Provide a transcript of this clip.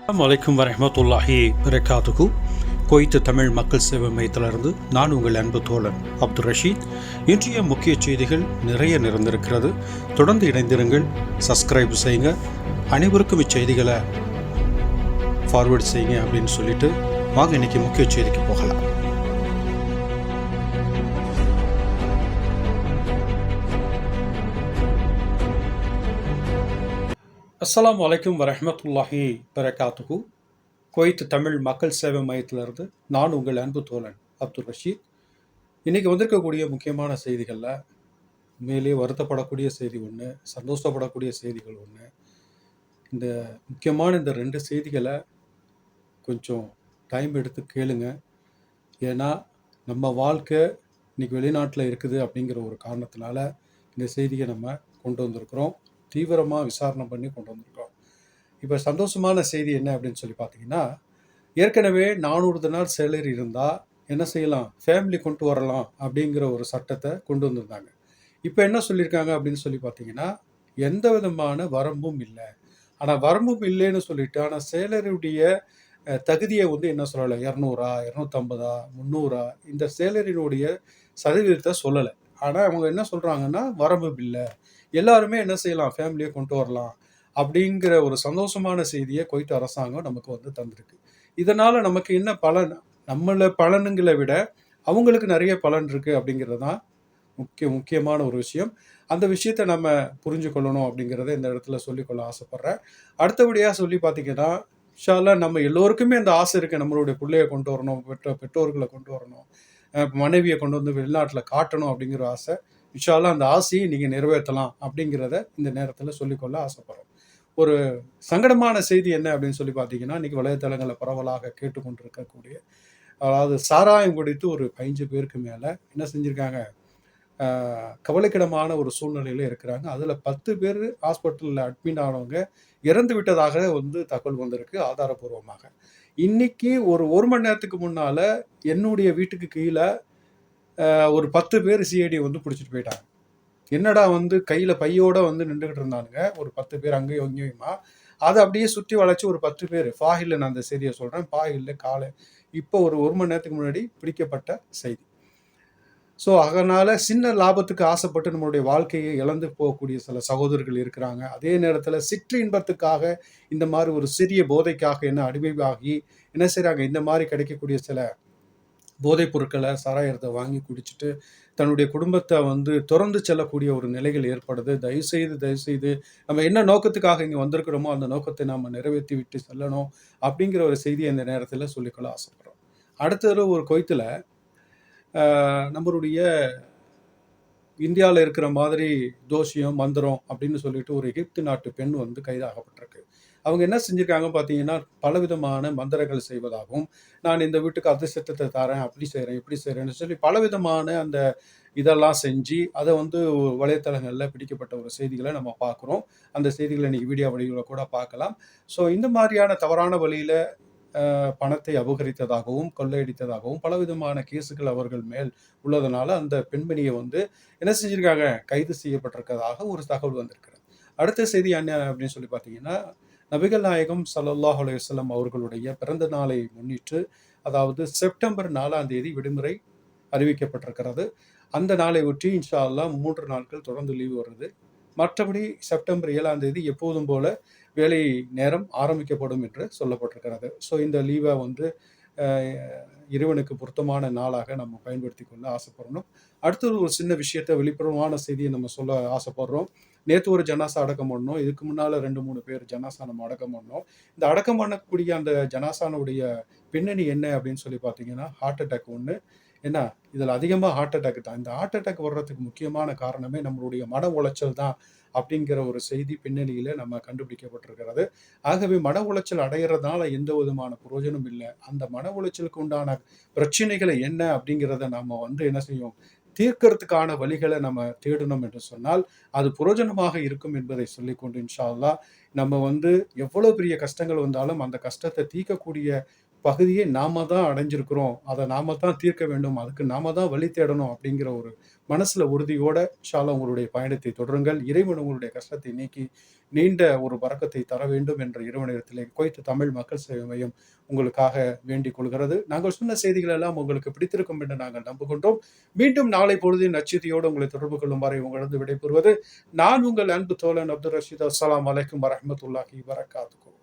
அஸ்ஸலாமு அலைக்கும் வரஹ்மத்துல்லாஹி வரகாத்துஹு. குவைத் தமிழ் மக்கள் சேவை மையத்திலிருந்து நான் உங்கள் அன்பு தோழன் அப்துல் ரஷீத். இன்றைய முக்கிய செய்திகள் நிறைய நிறைந்திருக்கிறது. தொடர்ந்து இணைந்திருங்கள், சப்ஸ்கிரைப் செய்யுங்க, அனைவருக்கும் இச்செய்திகளை ஃபார்வேர்ட் செய்யுங்க அப்படின்னு சொல்லிட்டு வாங்க இன்னைக்கு முக்கிய செய்திக்கு போகலாம். அஸ்ஸலாமு அலைக்கும் வரஹ்மத்துல்லாஹி வரகாத்துஹு. குவைத் தமிழ் மக்கள் சேவை மையத்திலிருந்து நான் உங்கள் அன்பு தோழன் அப்துல் ரஷீத். இன்றைக்கி வந்திருக்கக்கூடிய முக்கியமான செய்திகளில் உண்மையிலேயே வருத்தப்படக்கூடிய செய்தி ஒன்று, சந்தோஷப்படக்கூடிய செய்திகள் ஒன்று. இந்த முக்கியமான இந்த ரெண்டு செய்திகளை கொஞ்சம் டைம் எடுத்து கேளுங்க. ஏன்னா நம்ம வாழ்க்கை இன்றைக்கி வெளிநாட்டில் இருக்குது அப்படிங்கிற ஒரு காரணத்தினால இந்த செய்தியை நம்ம கொண்டு வந்திருக்கிறோம். தீவிரமாக விசாரணை பண்ணி கொண்டு வந்திருக்கோம். இப்போ சந்தோஷமான செய்தி என்ன அப்படின்னு சொல்லி பார்த்தீங்கன்னா, ஏற்கனவே 400 தினார் சேலரி இருந்தால் என்ன செய்யலாம், ஃபேமிலி கொண்டு வரலாம் அப்படிங்கிற ஒரு சட்டத்தை கொண்டு வந்திருந்தாங்க. இப்போ என்ன சொல்லியிருக்காங்க அப்படின்னு சொல்லி பார்த்தீங்கன்னா, எந்த விதமான வரம்பும் இல்லை. ஆனால் வரம்பும் இல்லைன்னு சொல்லிட்டு, ஆனால் சேலரியுடைய தகுதியை என்ன சொல்லலை, 200 250 300 இந்த சேலரியினுடைய சதவீதத்தை சொல்லலை. ஆனால் அவங்க என்ன சொல்கிறாங்கன்னா, வரம்பு இல்லை, எல்லாருமே என்ன செய்யலாம், ஃபேமிலியை கொண்டு வரலாம் அப்படிங்கிற ஒரு சந்தோஷமான செய்தியை குவைத் அரசாங்கம் நமக்கு தந்திருக்கு. இதனால் நமக்கு என்ன பலன், நம்மளை பலனுங்களை விட அவங்களுக்கு நிறைய பலன் இருக்குது அப்படிங்கிறது தான் முக்கியமான ஒரு விஷயம். அந்த விஷயத்தை நம்ம புரிஞ்சு கொள்ளணும் அப்படிங்கிறத இந்த இடத்துல சொல்லிக்கொள்ள ஆசைப்பட்றேன். அடுத்தபடியாக சொல்லி பார்த்தீங்கன்னா, இன்ஷா அல்லாஹ் நம்ம எல்லோருக்குமே அந்த ஆசை இருக்குது, நம்மளுடைய பிள்ளையை கொண்டு வரணும், பெற்றோர்களை கொண்டு வரணும், மனைவியை கொண்டு வந்து வெளிநாட்டில் காட்டணும் அப்படிங்கிற ஆசை. இன்ஷா அல்லாஹ் அந்த ஆசையை நீங்கள் நிறைவேற்றலாம் அப்படிங்கிறத இந்த நேரத்தில் சொல்லிக்கொள்ள ஆசைப்படுறோம். ஒரு சங்கடமான செய்தி என்ன அப்படின்னு சொல்லி பார்த்தீங்கன்னா, இன்றைக்கி வலைத்தளங்களில் பரவலாக கேட்டுக்கொண்டிருக்கக்கூடிய, அதாவது சாராயம் குடித்து ஒரு 15 பேருக்கு மேலே என்ன செஞ்சுருக்காங்க, கவலைக்கிடமான ஒரு சூழ்நிலையில் இருக்கிறாங்க. அதில் 10 பேர் ஹாஸ்பிட்டலில் அட்மிட் ஆனவங்க இறந்து விட்டதாக தகவல் வந்திருக்கு ஆதாரபூர்வமாக. இன்னைக்கு ஒரு மணி நேரத்துக்கு முன்னால் என்னுடைய வீட்டுக்கு கீழே ஒரு 10 பேர் சிஐடி பிடிச்சிட்டு போயிட்டாங்க. என்னடா கையில் பையோட நின்றுக்கிட்டு இருந்தானுங்க ஒரு 10 பேர் அங்கேயும் இங்கேயுமா. அதை அப்படியே சுற்றி வளைச்சி ஒரு 10 பேர் ஃபாஹில், நான் அந்த செய்தியை சொல்கிறேன், ஃபாஹில் காலை இப்போ ஒரு மணி நேரத்துக்கு முன்னாடி பிடிக்கப்பட்ட செய்தி. ஸோ அதனால் சின்ன லாபத்துக்கு ஆசைப்பட்டு நம்மளுடைய வாழ்க்கையை இழந்து போகக்கூடிய சில சகோதரர்கள் இருக்கிறாங்க. அதே நேரத்தில் சிற்று இன்பத்துக்காக இந்த மாதிரி ஒரு சிறிய போதைக்காக என்ன அடிமையாகி என்ன செய்கிறாங்க, இந்த மாதிரி கிடைக்கக்கூடிய சில போதைப் பொருட்களை, சாராயத்தை வாங்கி குடிச்சிட்டு தன்னுடைய குடும்பத்தை திறந்து செல்லக்கூடிய ஒரு நிலைகள் ஏற்படுது. தயவுசெய்து நம்ம என்ன நோக்கத்துக்காக இங்கே வந்திருக்கிறோமோ அந்த நோக்கத்தை நம்ம நிறைவேற்றி விட்டு செல்லணும் அப்படிங்கிற ஒரு செய்தியை இந்த நேரத்தில் சொல்லிக்கொள்ள ஆசைப்படுறோம். அடுத்தது ஒரு குவைத்தில் நம்மளுடைய இந்தியாவில் இருக்கிற மாதிரி தோஷியம் மந்திரம் அப்படின்னு சொல்லிட்டு ஒரு எகிப்து நாட்டு பெண் கைதாகப்பட்டிருக்கு. அவங்க என்ன செஞ்சுருக்காங்க பார்த்தீங்கன்னா, பலவிதமான மந்திரங்கள் செய்வதாகவும், நான் இந்த வீட்டுக்கு அதிர்ஷ்டத்தை தரேன், அப்படி செய்கிறேன், இப்படி செய்கிறேன்னு சொல்லி பலவிதமான அந்த இதெல்லாம் செஞ்சு அதை வலைத்தளங்களில் பிடிக்கப்பட்ட ஒரு செய்திகளை நம்ம பார்க்குறோம். அந்த செய்திகளை இன்றைக்கி வீடியோ வடிவில் கூட பார்க்கலாம். ஸோ இந்த மாதிரியான தவறான வழியில் பணத்தை அபகரித்ததாகவும் கொள்ளையடித்ததாகவும் பலவிதமான கேஸுகள் அவர்கள் மேல் உள்ளதனால அந்த பெண்மணியை என்ன செஞ்சுருக்காங்க, கைது செய்யப்பட்டிருக்கிறதாக ஒரு தகவல் வந்திருக்கிறது. அடுத்த செய்தி என்ன அப்படின்னு சொல்லி பார்த்தீங்கன்னா, நபிகள் நாயகம் ஸல்லல்லாஹு அலைஹி வஸல்லம் அவர்களுடைய பிறந்த நாளை முன்னிட்டு, அதாவது செப்டம்பர் 4ஆம் தேதி விடுமுறை அறிவிக்கப்பட்டிருக்கிறது. அந்த நாளை ஒட்டி இன்ஷா அல்லாஹ் 3 நாட்கள் தொடர்ந்து லீவு வருது. மற்றபடி செப்டம்பர் 7ஆம் தேதி எப்போதும் போல வேலை நேரம் ஆரம்பிக்கப்படும் என்று சொல்லப்பட்டிருக்கிறது. ஸோ இந்த லீவை இறைவனுக்கு பொருத்தமான நாளாக நம்ம பயன்படுத்தி கொள்ள ஆசைப்படணும். அடுத்தது ஒரு சின்ன விஷயத்தை, வெளிப்புறமான செய்தியை நம்ம சொல்ல ஆசைப்படுறோம். நேற்று ஒரு ஜனாசா அடக்கம் பண்ணோம். இதுக்கு முன்னால் 2-3 பேர் ஜனாசா நம்ம அடக்கம் பண்ணோம். இந்த அடக்கம் பண்ணக்கூடிய அந்த ஜனாசானுடைய பின்னணி என்ன அப்படின்னு சொல்லி பார்த்தீங்கன்னா, ஹார்ட் அட்டாக் ஒன்று. என்ன, இதில் அதிகமாக ஹார்ட் அட்டாக் தான். இந்த ஹார்ட் அட்டாக் வர்றதுக்கு முக்கியமான காரணமே நம்மளுடைய மன உளைச்சல் தான் அப்படிங்கிற ஒரு செய்தி பின்னணியில் நம்ம கண்டுபிடிக்கப்பட்டிருக்கிறது. ஆகவே மன உளைச்சல் அடைகிறதுனால எந்த விதமான பிரயோஜனம் இல்லை. அந்த மன உளைச்சலுக்கு உண்டான பிரச்சனைகளை என்ன அப்படிங்கிறத நம்ம என்ன செய்யும், தீர்க்கறதுக்கான வழிகளை நம்ம தேடணும் என்று சொன்னால் அது பிரயோஜனமாக இருக்கும் என்பதை சொல்லிக்கொண்டு, இன்ஷா அல்லாஹ் நம்ம எவ்வளோ பெரிய கஷ்டங்கள் வந்தாலும் அந்த கஷ்டத்தை தீர்க்கக்கூடிய பகுதியை நாம தான் அடைஞ்சிருக்கிறோம், அதை நாம தான் தீர்க்க வேண்டும், அதுக்கு நாம தான் வழி தேடணும் அப்படிங்கிற ஒரு மனசுல உறுதியோட இன்ஷா அல்லாஹ் உங்களுடைய பயணத்தை தொடருங்கள். இறைவன் உங்களுடைய கஷ்டத்தை நீக்கி நீண்ட ஒரு பரக்கத்தை தர வேண்டும் என்ற இறைவனிடத்திலே குவைத் தமிழ் மக்கள் சேவை மையம் உங்களுக்காக வேண்டிக் கொள்கிறது. நாங்கள் சொன்ன செய்திகள் எல்லாம் உங்களுக்கு பிடித்திருக்கும் என்று நாங்கள் நம்புகின்றோம். மீண்டும் நாளை பொழுதின் நற்செய்தியோடு உங்களை தொடர்பு கொள்ளும் வரை உங்களிடம் விடைபெறுவது நான் உங்கள் அன்பு தோழன் அப்துல் ரஷீத். அஸ்ஸலாமு அலைக்கும் வரஹ்மத்துல்லாஹி வபரகாத்துஹு.